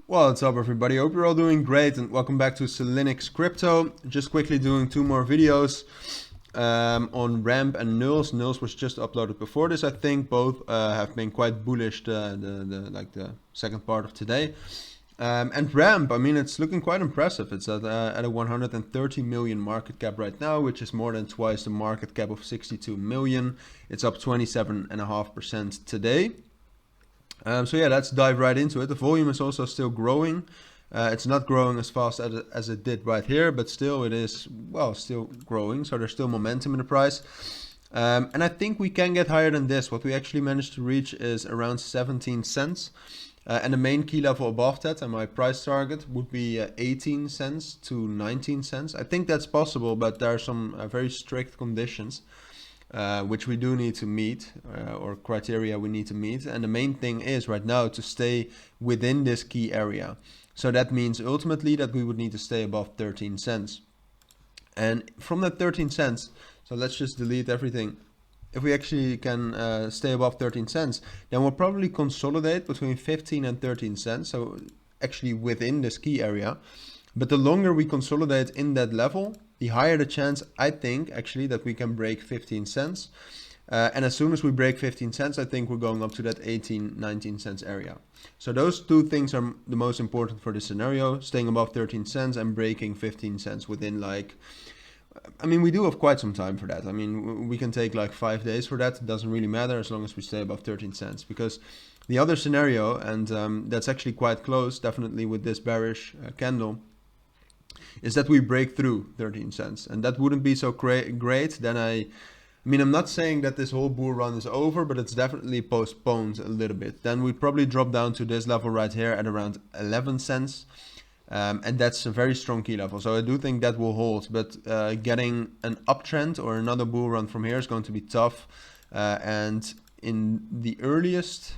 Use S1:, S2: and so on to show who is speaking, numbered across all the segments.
S1: What's up everybody, hope you're all doing great and welcome back to Cilinix Crypto. Just quickly doing two more videos on ramp and nulls. Nulls was just uploaded before this, I think. Both have been quite bullish the second part of today. And ramp, I mean, it's looking quite impressive. It's at a 130 million market cap right now, which is more than twice the market cap of 62 million. It's up 27.5% today. So yeah, let's dive right into it. The volume is also still growing. It's not growing as fast as it did right here, but still it is, well, still growing. So there's still momentum in the price. And I think we can get higher than this. What we actually managed to reach is around 17 cents. And the main key level above that, and my price target would be 18 cents to 19 cents. I think that's possible, but there are some very strict conditions. Which we do need to meet, or criteria we need to meet. And the main thing is right now to stay within this key area. So that means ultimately that we would need to stay above 13 cents. And from that 13 cents, so let's just delete everything. If we actually can stay above 13 cents, then we'll probably consolidate between 15 and 13 cents. So actually within this key area. But the longer we consolidate in that level, the higher the chance, I think, actually, that we can break 15 cents. And as soon as we break 15 cents, I think we're going up to that 18, 19 cents area. So those two things are the most important for this scenario, staying above 13 cents and breaking 15 cents within I mean, we do have quite some time for that. I mean, we can take like 5 days for that. It doesn't really matter as long as we stay above 13 cents. Because the other scenario, and that's actually quite close, definitely with this bearish candle, is that we break through 13 cents. And that wouldn't be so great. Then I mean, I'm not saying that this whole bull run is over, but it's definitely postponed a little bit. Then we'd probably drop down to this level right here at around 11 cents. And that's a very strong key level. So I do think that will hold. But getting an uptrend or another bull run from here is going to be tough. And in the earliest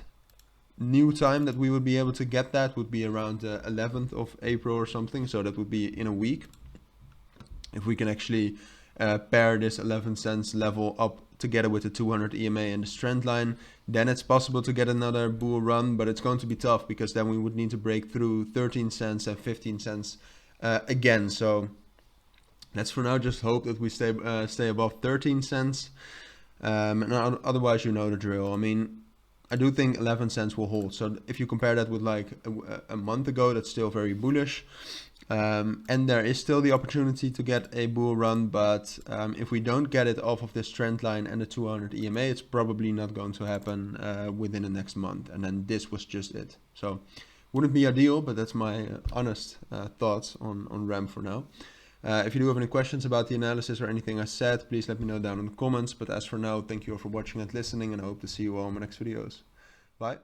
S1: new time that we would be able to get that would be around 11th of April or something. So that would be in a week. If we can actually pair this 11 cents level up together with the 200 EMA and the trend line, then it's possible to get another bull run, but it's going to be tough because then we would need to break through 13 cents and 15 cents again. So let's for now just hope that we stay above 13 cents. And otherwise, you know the drill. I mean, I do think 11 cents will hold. So if you compare that with like a month ago, that's still very bullish. And there is still the opportunity to get a bull run, but if we don't get it off of this trend line and the 200 EMA, it's probably not going to happen within the next month. And then this was just it. So wouldn't be ideal, but that's my honest thoughts on RAM for now. If you do have any questions about the analysis or anything I said, please let me know down in the comments. But as for now, thank you all for watching and listening, and I hope to see you all in my next videos. Bye.